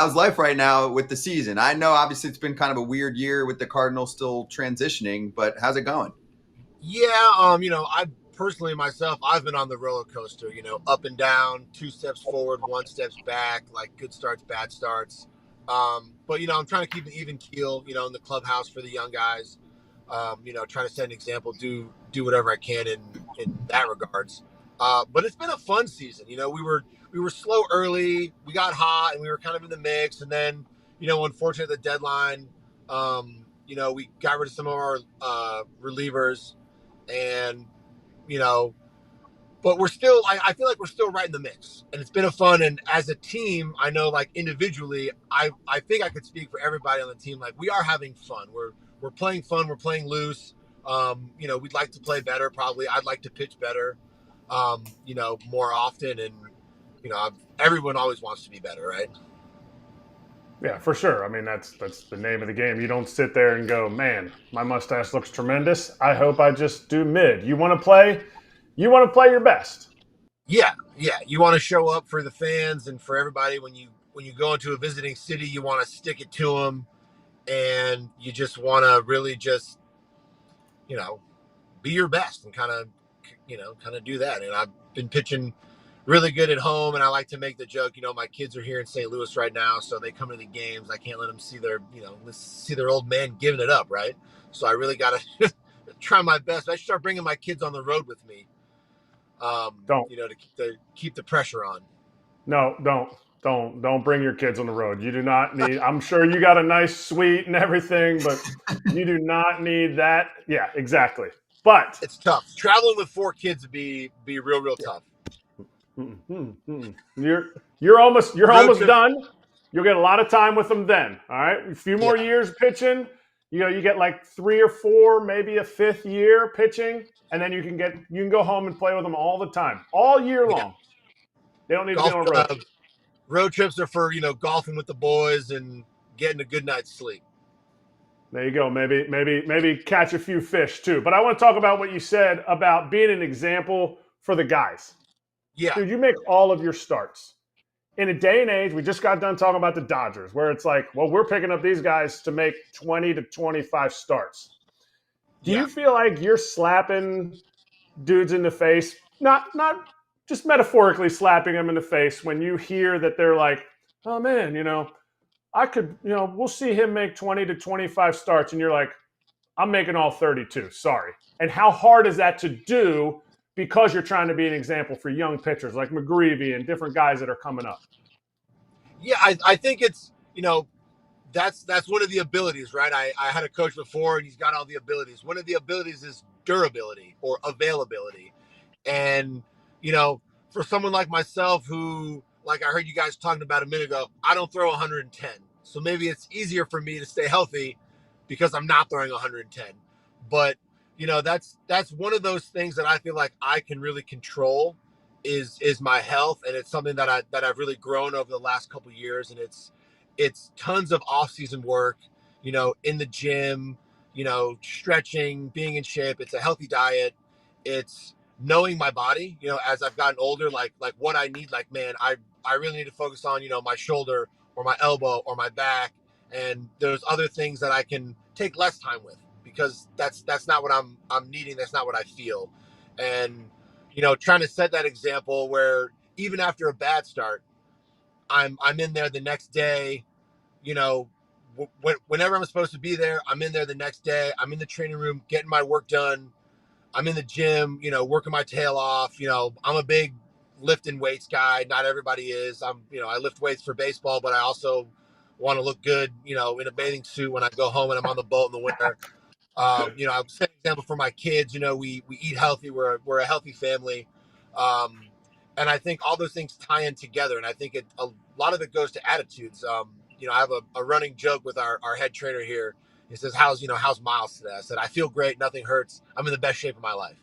how's life right now with the season? I know obviously it's been kind of a weird year with the Cardinals still transitioning, but how's it going? Yeah, I personally myself, I've been on the roller coaster, up and down, two steps forward, one steps back, like good starts, bad starts. But I'm trying to keep an even keel, in the clubhouse for the young guys. Trying to set an example, do whatever I can in that regards. But it's been a fun season. We were slow early, we got hot, and we were kind of in the mix, and then unfortunately, the deadline, we got rid of some of our relievers and you know but we're still I feel like we're still right in the mix, and it's been a fun. And as a team, I know, like, individually, I think I could speak for everybody on the team, like, we are having fun. We're playing fun, we're playing loose. We'd like to play better. Probably I'd like to pitch better, more often. And everyone always wants to be better, right? Yeah, for sure. I mean, that's the name of the game. You don't sit there and go, "Man, my mustache looks tremendous. I hope I just do mid." You want to play. You want to play your best. Yeah, you want to show up for the fans and for everybody. When you go into a visiting city, you want to stick it to them, and you just want to really just you know be your best and kind of do that. And I've been pitching really good at home, and I like to make the joke, my kids are here in St. Louis right now, so they come to the games. I can't let them see their old man giving it up, right? So I really got to try my best. I should start bringing my kids on the road with me, Don't. to keep the pressure on. No, don't bring your kids on the road. You do not need. I'm sure you got a nice suite and everything, but you do not need that. Yeah, exactly. But It's tough. Traveling with four kids would be real tough. you're almost Trip. done. You'll get a lot of time with them then. All right, a few more Yeah. years pitching. You get like 3 or 4, maybe a fifth year pitching, and then you can go home and play with them all the time, all year Yeah. long. They don't need to be Golf on a road trip. road trips are for golfing with the boys and getting a good night's sleep. There you go. Maybe catch a few fish too. But I want to talk about what you said about being an example for the guys. Yeah. Dude, you make all of your starts. In a day and age, we just got done talking about the Dodgers, where it's like, well, we're picking up these guys to make 20 to 25 starts. Do Yeah. you feel like you're slapping dudes in the face? Not just metaphorically slapping them in the face when you hear that they're like, oh man, I could, we'll see him make 20 to 25 starts. And you're like, I'm making all 32. Sorry. And how hard is that to do because you're trying to be an example for young pitchers like McGreevy and different guys that are coming up? Yeah, I think it's that's one of the abilities, right? I had a coach before, and he's got all the abilities. One of the abilities is durability or availability. And for someone like myself, who, like I heard you guys talking about a minute ago, I don't throw 110. So maybe it's easier for me to stay healthy because I'm not throwing 110. But that's one of those things that I feel like I can really control is my health. And it's something that I've really grown over the last couple of years. And it's tons of off-season work, in the gym, stretching, being in shape. It's a healthy diet. It's knowing my body, as I've gotten older, like what I need. Like, man, I really need to focus on, my shoulder or my elbow or my back. And there's other things that I can take less time with, because that's not what I'm needing. That's not what I feel. And, trying to set that example where even after a bad start, I'm in there the next day, you know, whenever I'm supposed to be there, I'm in there the next day. I'm in the training room getting my work done. I'm in the gym, working my tail off. I'm a big lifting weights guy. Not everybody is. I lift weights for baseball, but I also want to look good, in a bathing suit when I go home and I'm on the boat in the winter. I'll set an example for my kids. We eat healthy. We're a healthy family. And I think all those things tie in together. And I think a lot of it goes to attitudes. I have a running joke with our head trainer here. He says, how's Miles today? I said, I feel great. Nothing hurts. I'm in the best shape of my life.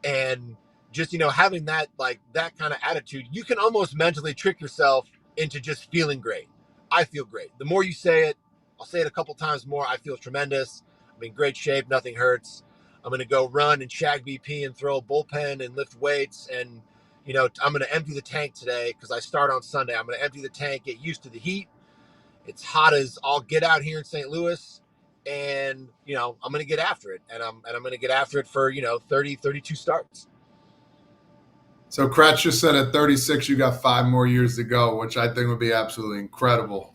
And just, having that kind of attitude, you can almost mentally trick yourself into just feeling great. I feel great. The more you say it, I'll say it a couple times more. I feel tremendous. I'm in great shape. Nothing hurts. I'm going to go run and shag BP and throw a bullpen and lift weights. And, I'm going to empty the tank today because I start on Sunday. I'm going to empty the tank, get used to the heat. It's hot as all get out here in St. Louis, and I'm going to get after it, and I'm going to get after it for 30, 32 starts. So Kratz just said at 36, you got 5 more years to go, which I think would be absolutely incredible.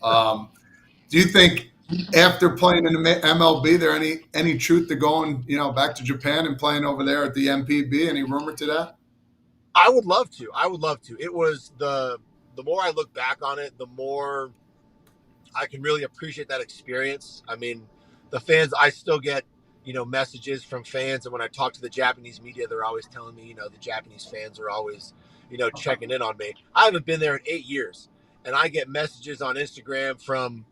Do you think after playing in the MLB, there any truth to going, back to Japan and playing over there at the MPB? Any rumor to that? I would love to. It was the more I look back on it, the more I can really appreciate that experience. I mean, the fans, I still get, messages from fans. And when I talk to the Japanese media, they're always telling me, the Japanese fans are always, checking in on me. I haven't been there in 8 years. And I get messages on Instagram from,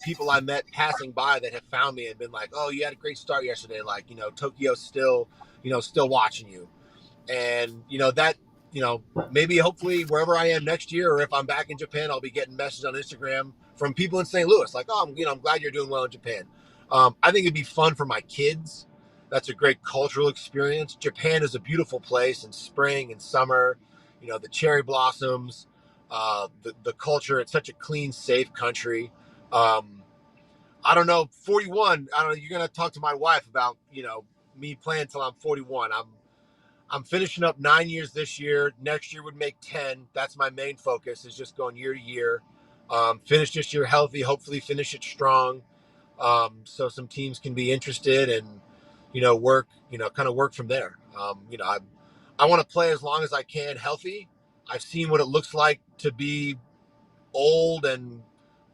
people I met passing by that have found me and been like, oh, you had a great start yesterday. Like, Tokyo's still, still watching you. And, that, maybe hopefully wherever I am next year, or if I'm back in Japan, I'll be getting messages on Instagram from people in St. Louis. Like, oh, I'm glad you're doing well in Japan. I think it'd be fun for my kids. That's a great cultural experience. Japan is a beautiful place in spring and summer, the cherry blossoms, the culture. It's such a clean, safe country. I don't know, 41. I don't know. You're going to talk to my wife about, me playing till I'm 41. I'm finishing up 9 years this year. Next year would make 10. That's my main focus, is just going year to year. Finish this year healthy, hopefully finish it strong. So some teams can be interested and, work, kind of work from there. I want to play as long as I can healthy. I've seen what it looks like to be old and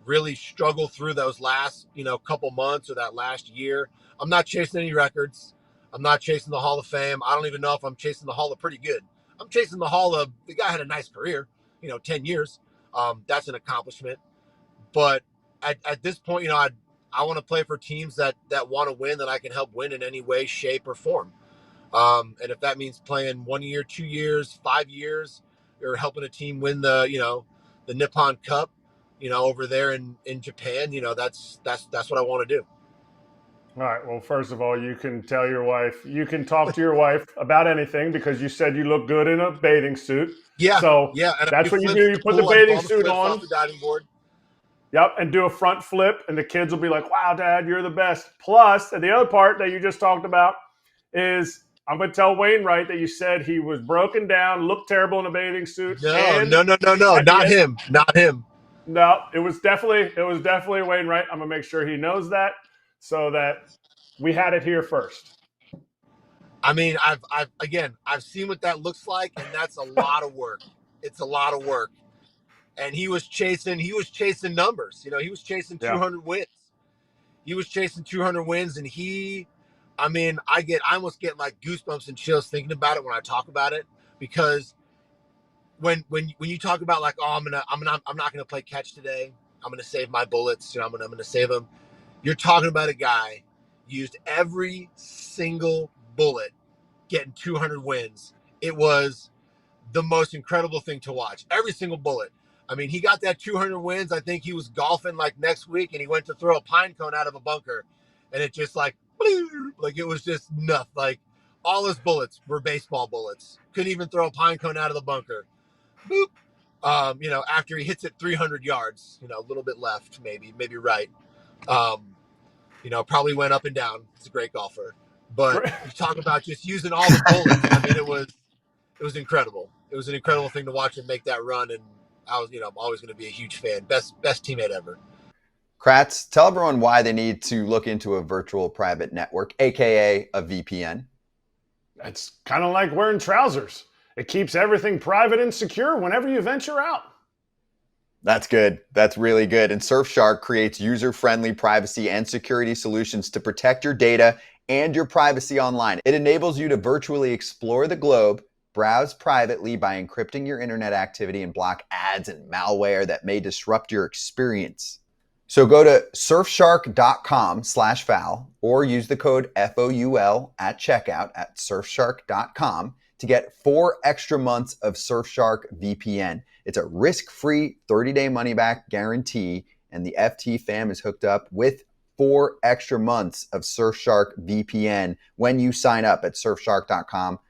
really struggle through those last, couple months or that last year. I'm not chasing any records. I'm not chasing the Hall of Fame. I don't even know if I'm chasing the Hall of pretty good. I'm chasing the Hall of the guy had a nice career, 10 years. That's an accomplishment. But at this point, I want to play for teams that want to win, that I can help win in any way, shape, or form. And if that means playing 1 year, 2 years, 5 years, or helping a team win the Nippon Cup, over there in Japan, that's what I want to do. All right. Well, first of all, you can tell your wife, you can talk to your wife about anything, because you said you look good in a bathing suit. Yeah, So yeah. And that's what you do. You put the bathing suit on. Off the diving board. Yep, and do a front flip, and the kids will be like, wow, Dad, you're the best. Plus, and the other part that you just talked about is, I'm going to tell Wainwright that you said he was broken down, looked terrible in a bathing suit. No, not him. Not him. No, it was definitely Wainwright. I'm going to make sure he knows that, so that we had it here first. I mean, I've seen what that looks like, and that's a lot of work. It's a lot of work. And he was chasing numbers. He was chasing 200 wins. He was chasing 200 wins, and I almost get like goosebumps and chills thinking about it when I talk about it, because when you talk about like, oh, I'm not gonna play catch today. I'm gonna save my bullets. I'm gonna save them. You're talking about a guy used every single bullet, getting 200 wins. It was the most incredible thing to watch. Every single bullet. I mean, he got that 200 wins. I think he was golfing like next week, and he went to throw a pine cone out of a bunker, and it just like it was just nuts. Like, all his bullets were baseball bullets. Couldn't even throw a pine cone out of the bunker. Boop. After he hits it 300 yards, a little bit left, maybe right. Probably went up and down. He's a great golfer. But you talk about just using all the bullets. I mean, it was incredible. It was an incredible thing to watch him make that run, and I'm always going to be a huge fan. Best teammate ever. Kratz, tell everyone why they need to look into a virtual private network, aka a VPN. It's kind of like wearing trousers. It keeps everything private and secure whenever you venture out. That's good. That's really good. And Surfshark creates user-friendly privacy and security solutions to protect your data and your privacy online. It enables you to virtually explore the globe, browse privately by encrypting your internet activity, and block ads and malware that may disrupt your experience. So go to surfshark.com/foul or use the code FOUL at checkout at surfshark.com to get 4 extra months of Surfshark VPN. It's a risk-free 30-day money-back guarantee, and the FT fam is hooked up with 4 extra months of Surfshark VPN when you sign up at surfshark.com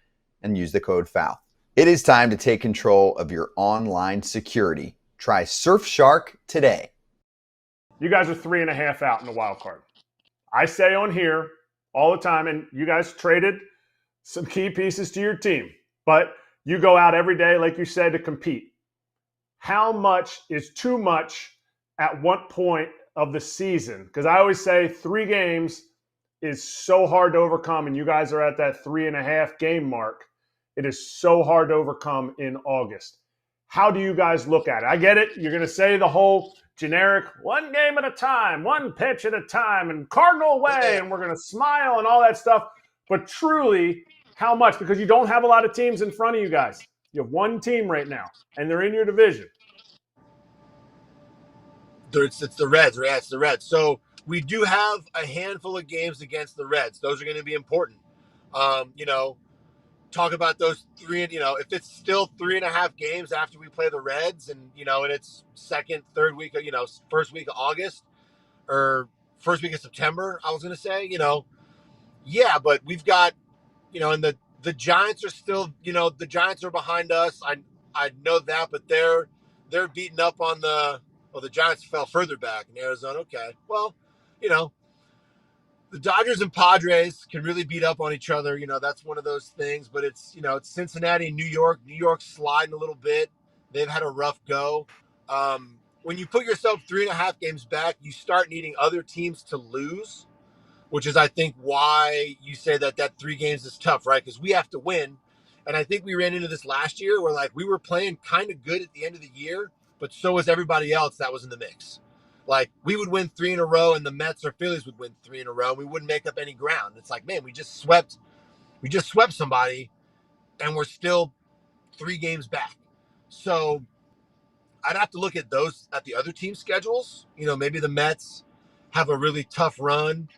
and use the code FOUL. It is time to take control of your online security. Try Surfshark today. You guys are 3.5 out in the wild card. I say on here all the time, and you guys traded some key pieces to your team, but you go out every day, like you said, to compete. How much is too much at what point of the season? Because I always say 3 games is so hard to overcome, and you guys are at that 3.5 game mark. It is so hard to overcome in August. How do you guys look at it? I get it. You're going to say the whole generic 1 game at a time, 1 pitch at a time, and Cardinal way, and we're going to smile and all that stuff. But truly, how much? Because you don't have a lot of teams in front of you guys. You have 1 team right now, and they're in your division. It's the Reds, right? It's the Reds. So we do have a handful of games against the Reds. Those are going to be important. Talk about those 3, if it's still 3.5 games after we play the Reds and, and it's second, third week, first week of August or first week of September, I was going to say, yeah, but we've got, and the Giants are still, the Giants are behind us. I know that, but they're beating up on the Giants fell further back in Arizona. Okay. Well, the Dodgers and Padres can really beat up on each other. That's one of those things, but it's, it's Cincinnati and New York. New York's sliding a little bit. They've had a rough go. When you put yourself 3.5 games back, you start needing other teams to lose, which is, I think, why you say that 3 games is tough, right? Because we have to win. And I think we ran into this last year where, we were playing kind of good at the end of the year, but so was everybody else that was in the mix. We would win 3 in a row, and the Mets or Phillies would win 3 in a row, and we wouldn't make up any ground. It's like, man, we just swept somebody, and we're still 3 games back. So I'd have to look at the other team schedules. Maybe the Mets have a really tough run.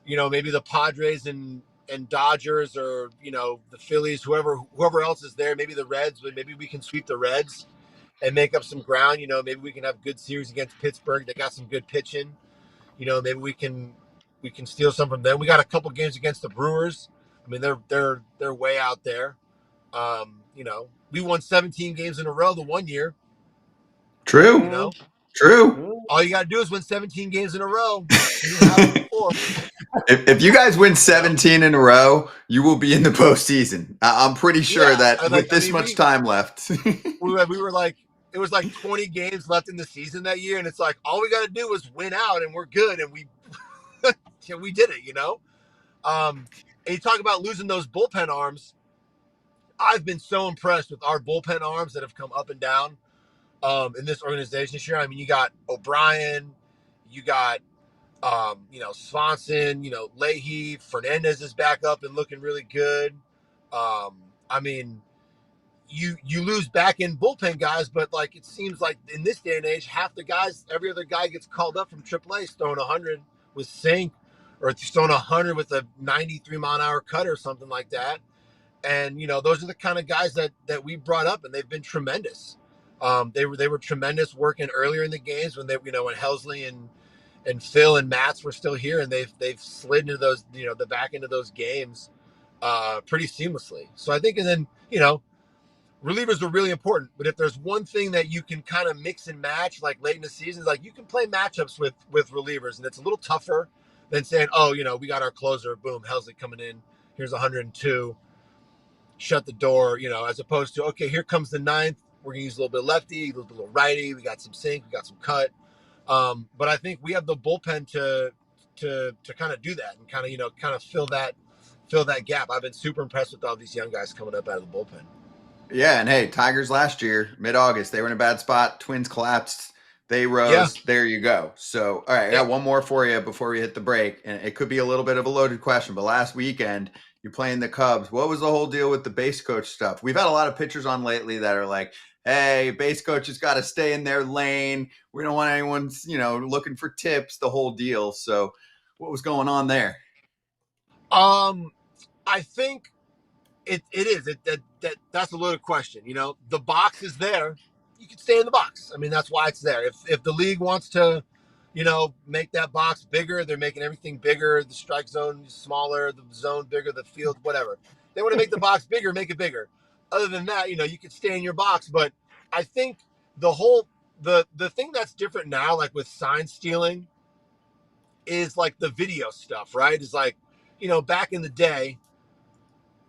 Maybe the Padres and Dodgers, or the Phillies, whoever else is there. Maybe the Reds, but maybe we can sweep the Reds and make up some ground. Maybe we can have good series against Pittsburgh. They got some good pitching. Maybe we can steal some from them. We got a couple games against the Brewers. I mean, they're way out there. We won 17 games in a row the one year. True. True. All you got to do is win 17 games in a row. You have before. If you guys win 17 in a row, you will be in the postseason. I'm pretty sure that with this much time left. we were like, it was 20 games left in the season that year, and it's like all we got to do is win out, and we're good, and we we did it, And you talk about losing those bullpen arms. I've been so impressed with our bullpen arms that have come up and down in this organization this year. I mean, you got O'Brien, you got Swanson, Leahy, Fernandez is back up and looking really good. I mean, you lose back in bullpen guys, but it seems like in this day and age, half the guys, every other guy gets called up from AAA, throwing 100 with sink, or throwing 100 with a 93-mile-an-hour cut or something like that. And those are the kind of guys that we brought up, and they've been tremendous. They were tremendous working earlier in the games when when Helsley and Phil and Matz were still here, and they've slid into those, the back end of those games pretty seamlessly. So I think, and then, relievers are really important, but if there's one thing that you can kind of mix and match, late in the season, you can play matchups with relievers, and it's a little tougher than saying, oh, we got our closer, boom, Helsley coming in, here's 102, shut the door, as opposed to, okay, here comes the ninth, we're gonna use a little bit of lefty, a little bit of righty, we got some sink, we got some cut. But I think we have the bullpen to kind of do that and kind of fill that gap. I've been super impressed with all these young guys coming up out of the bullpen. Yeah, and hey, Tigers last year, mid-August, they were in a bad spot. Twins collapsed. They rose. Yeah. There you go. So, all right, I got one more for you before we hit the break, and it could be a little bit of a loaded question, but last weekend, you're playing the Cubs. What was the whole deal with the base coach stuff? We've had a lot of pitchers on lately that are like, hey, base coach has got to stay in their lane. We don't want anyone, looking for tips, the whole deal. So what was going on there? I think it is. That's a loaded question. The box is there. You can stay in the box. I mean, that's why it's there. If the league wants to, make that box bigger, they're making everything bigger. The strike zone is smaller, the zone bigger, the field, whatever. They want to make the box bigger, make it bigger. Other than that, you can stay in your box. But I think the whole the thing that's different now, like with sign stealing, is like the video stuff, right? Is like, back in the day,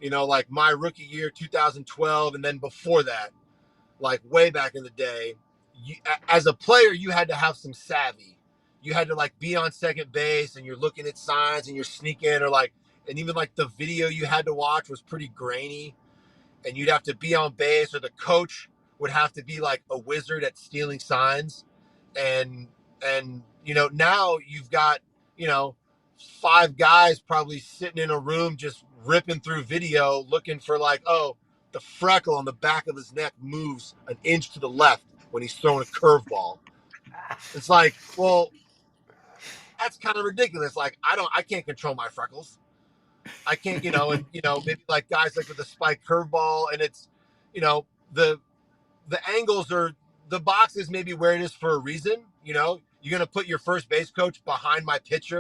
like my rookie year, 2012, and then before that, like way back in the day, as a player, you had to have some savvy. You had to like be on second base and you're looking at signs and you're sneaking, or like, and even like the video you had to watch was pretty grainy, and you'd have to be on base, or the coach would have to be like a wizard at stealing signs. And now you've got, you know, five guys probably sitting in a room just ripping through video looking for like, oh, the freckle on the back of his neck moves an inch to the left when he's throwing a curveball. It's like, well, that's kind of ridiculous. Like, I can't control my freckles. I can't, and maybe like guys like with the spike curveball, and it's, the angles are, the box is maybe where it is for a reason. You're going to put your first base coach behind my pitcher